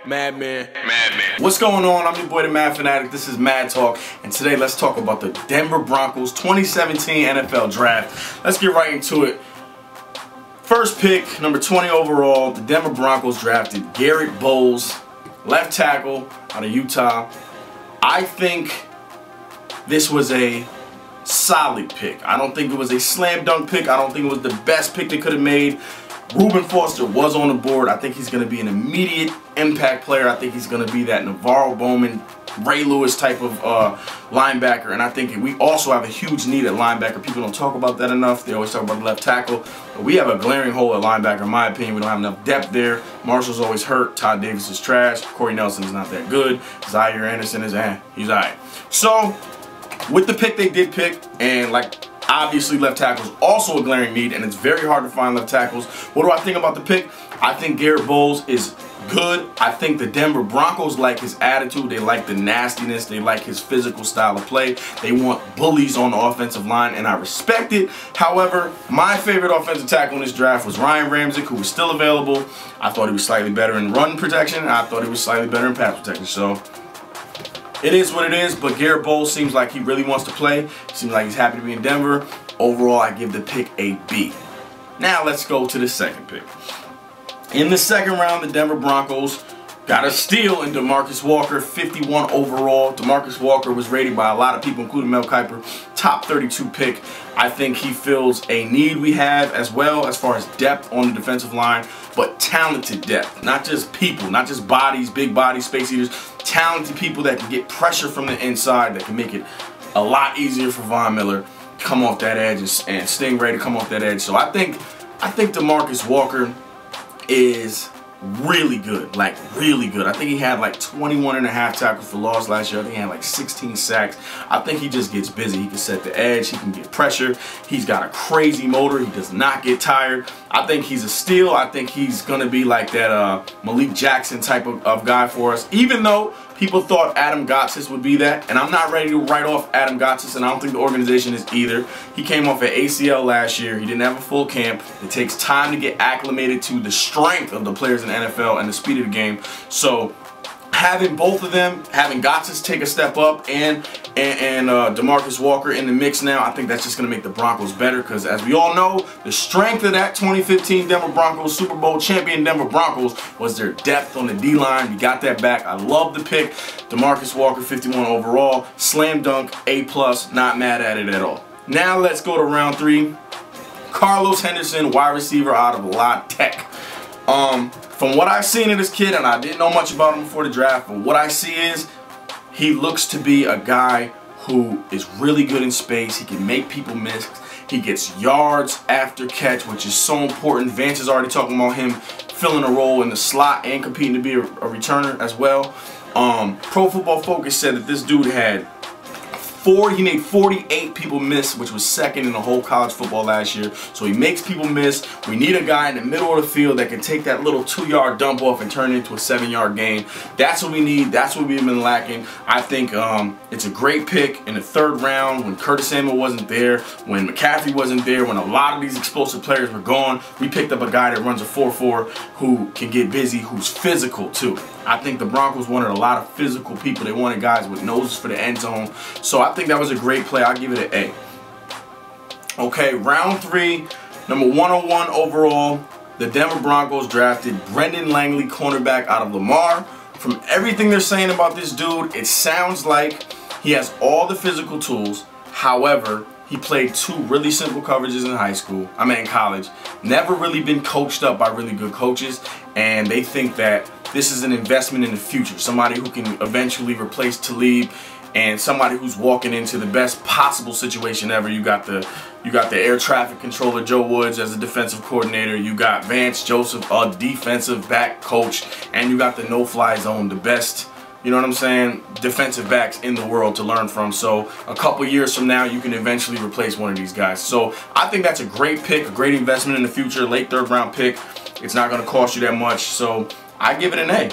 Madman. What's going on? I'm your boy, the Mad Fanatic. This is Mad Talk, and today let's talk about the Denver Broncos 2017 NFL Draft. Let's get right into it. First pick, number 20 overall, the Denver Broncos drafted Garett Bolles, left tackle out of Utah. I think this was a solid pick. I don't think it was a slam dunk pick. I don't think it was the best pick they could have made. Reuben Foster was on the board. I think he's going to be an immediate impact player. I think he's going to be that Navarro Bowman, Ray Lewis type of linebacker. And I think we also have a huge need at linebacker. People don't talk about that enough. They always talk about the left tackle. But we have a glaring hole at linebacker, in my opinion. We don't have enough depth there. Marshall's always hurt. Todd Davis is trash. Corey Nelson is not that good. Zaire Anderson is, he's all right. So, with the pick they did pick, and obviously left tackle is also a glaring need, and it's very hard to find left tackles. What do I think about the pick? I think Garett Bolles is good. I think the Denver Broncos like his attitude. They like the nastiness. They like his physical style of play. They want bullies on the offensive line, and I respect it. However, my favorite offensive tackle in this draft was Ryan Ramczyk, who was still available. I thought he was slightly better in run protection. I thought he was slightly better in pass protection. So it is what it is, but Garett Bolles seems like he really wants to play. Seems like he's happy to be in Denver. Overall, I give the pick a B. Now let's go to the second pick. In the second round, the Denver Broncos got a steal in DeMarcus Walker, 51 overall. DeMarcus Walker was rated by a lot of people, including Mel Kiper, top 32 pick. I think he fills a need we have as well as far as depth on the defensive line, but talented depth. Not just people, not just bodies, big bodies, space eaters. Talented people that can get pressure from the inside, that can make it a lot easier for Von Miller to come off that edge and Stingray to come off that edge. So I think DeMarcus Walker is really good, really good. I think he had 21.5 tackles for loss last year. I think he had 16 sacks. I think he just gets busy. He can set the edge. He can get pressure. He's got a crazy motor. He does not get tired. I think he's a steal. I think he's going to be like that Malik Jackson type of guy for us, even though people thought Adam Gotsis would be that, and I'm not ready to write off Adam Gotsis, and I don't think the organization is either. He came off an ACL last year. He didn't have a full camp. It takes time to get acclimated to the strength of the players in the NFL and the speed of the game. So having both of them, having Gotsis take a step up and DeMarcus Walker in the mix now, I think that's just going to make the Broncos better, because as we all know, the strength of that 2015 Denver Broncos, Super Bowl champion Denver Broncos, was their depth on the D-line. We got that back. I love the pick. DeMarcus Walker, 51 overall. Slam dunk, A+, not mad at it at all. Now let's go to round 3. Carlos Henderson, wide receiver out of La Tech. From what I've seen of this kid, and I didn't know much about him before the draft, but what I see is he looks to be a guy who is really good in space. He can make people miss. He gets yards after catch, which is so important. Vance is already talking about him filling a role in the slot and competing to be a returner as well. Pro Football Focus said that this dude had he made 48 people miss, which was second in the whole college football last year. So he makes people miss. We need a guy in the middle of the field that can take that little 2-yard dump off and turn it into a 7-yard gain. That's what we need. That's what we've been lacking. I think it's a great pick in the 3rd round when Curtis Samuel wasn't there, when McCaffrey wasn't there, when a lot of these explosive players were gone. We picked up a guy that runs a 4.4 who can get busy, who's physical too. I think the Broncos wanted a lot of physical people. They wanted guys with noses for the end zone. So I think that was a great play. I'll give it an A. Okay, round 3, number 101 overall, the Denver Broncos drafted Brendan Langley, cornerback out of Lamar. From everything they're saying about this dude, it sounds like he has all the physical tools. However, he played 2 really simple coverages in college. Never really been coached up by really good coaches, and they think that this is an investment in the future. Somebody who can eventually replace Talib, and somebody who's walking into the best possible situation ever. You got the air traffic controller Joe Woods as a defensive coordinator. You got Vance Joseph, a defensive back coach, and you got the no-fly zone, the best, you know what I'm saying, defensive backs in the world to learn from. So a couple years from now, you can eventually replace one of these guys. So I think that's a great pick, a great investment in the future, late 3rd round pick. It's not going to cost you that much, so I give it an A.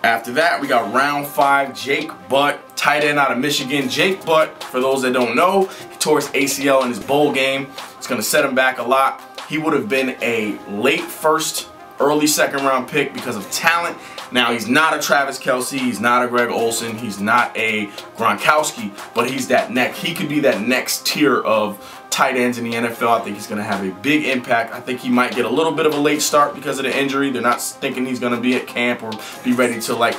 After that, we got round 5, Jake Butt, tight end out of Michigan. Jake Butt, for those that don't know, he tore his ACL in his bowl game. It's going to set him back a lot. he would have been a late first, early second round pick because of talent. Now, he's not a Travis Kelce, he's not a Greg Olsen, he's not a Gronkowski, but he's that next. He could be that next tier of tight ends in the NFL. I think he's going to have a big impact. I think he might get a little bit of a late start because of the injury. They're not thinking he's going to be at camp or be ready till like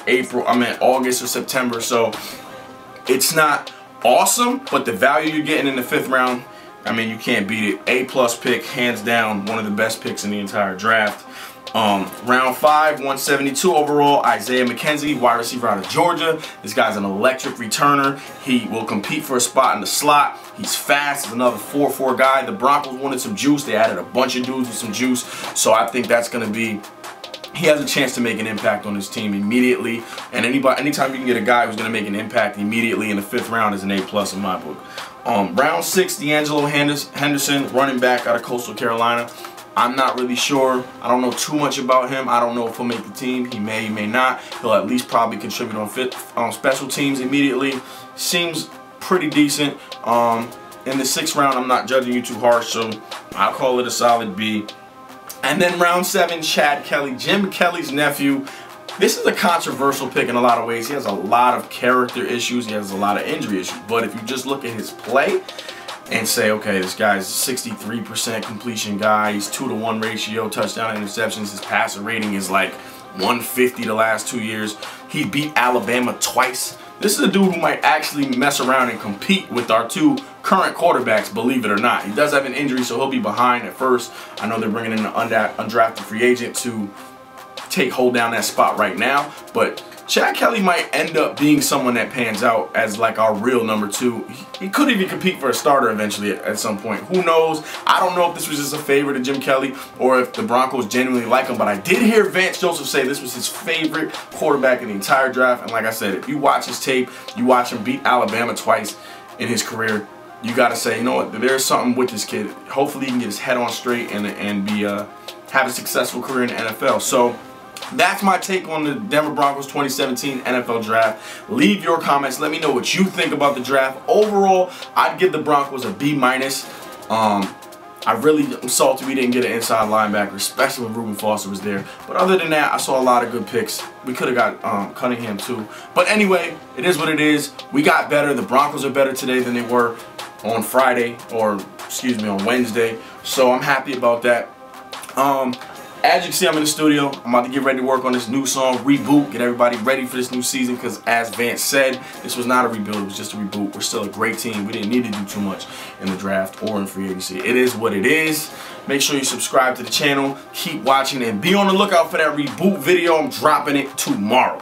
August or September. So it's not awesome, but the value you're getting in the 5th round, I mean, you can't beat it. A+ pick, hands down, one of the best picks in the entire draft. Round 5, 172 overall, Isaiah McKenzie, wide receiver out of Georgia. This guy's an electric returner. He will compete for a spot in the slot. He's fast. He's another 4'4" guy. The Broncos wanted some juice. They added a bunch of dudes with some juice. So I think that's going to be, he has a chance to make an impact on his team immediately. And anytime you can get a guy who's going to make an impact immediately in the 5th round is an A+ in my book. Round 6, D'Angelo Henderson, running back out of Coastal Carolina. I'm not really sure. I don't know too much about him. I don't know if he'll make the team. He may, he may not. He'll at least probably contribute on special teams immediately. Seems pretty decent. In the 6th round, I'm not judging you too harsh, so I'll call it a solid B. And then round 7, Chad Kelly, Jim Kelly's nephew. This is a controversial pick in a lot of ways. He has a lot of character issues. He has a lot of injury issues. But if you just look at his play and say, okay, this guy's a 63% completion guy. He's 2-to-1 ratio, touchdown interceptions. His passer rating is like 150 the last 2 years. He beat Alabama twice. This is a dude who might actually mess around and compete with our 2 current quarterbacks, believe it or not. He does have an injury, so he'll be behind at first. I know they're bringing in an undrafted free agent to hold down that spot right now, but Chad Kelly might end up being someone that pans out as like our real number 2. He could even compete for a starter eventually at some point. Who knows? I don't know if this was just a favor to Jim Kelly or if the Broncos genuinely like him, but I did hear Vance Joseph say this was his favorite quarterback in the entire draft. And like I said, if you watch his tape, you watch him beat Alabama twice in his career, you got to say, you know what, there's something with this kid. Hopefully he can get his head on straight and have a successful career in the NFL. So that's my take on the Denver Broncos 2017 NFL Draft. Leave your comments. Let me know what you think about the draft. Overall, I'd give the Broncos a B-. I really am salty we didn't get an inside linebacker, especially when Reuben Foster was there. But other than that, I saw a lot of good picks. We could have got Cunningham too. But anyway, it is what it is. We got better. The Broncos are better today than they were on Friday, or excuse me, on Wednesday. So I'm happy about that. As you can see, I'm in the studio. I'm about to get ready to work on this new song, Reboot. Get everybody ready for this new season because, as Vance said, this was not a rebuild. It was just a reboot. We're still a great team. We didn't need to do too much in the draft or in free agency. It is what it is. Make sure you subscribe to the channel. Keep watching and be on the lookout for that reboot video. I'm dropping it tomorrow.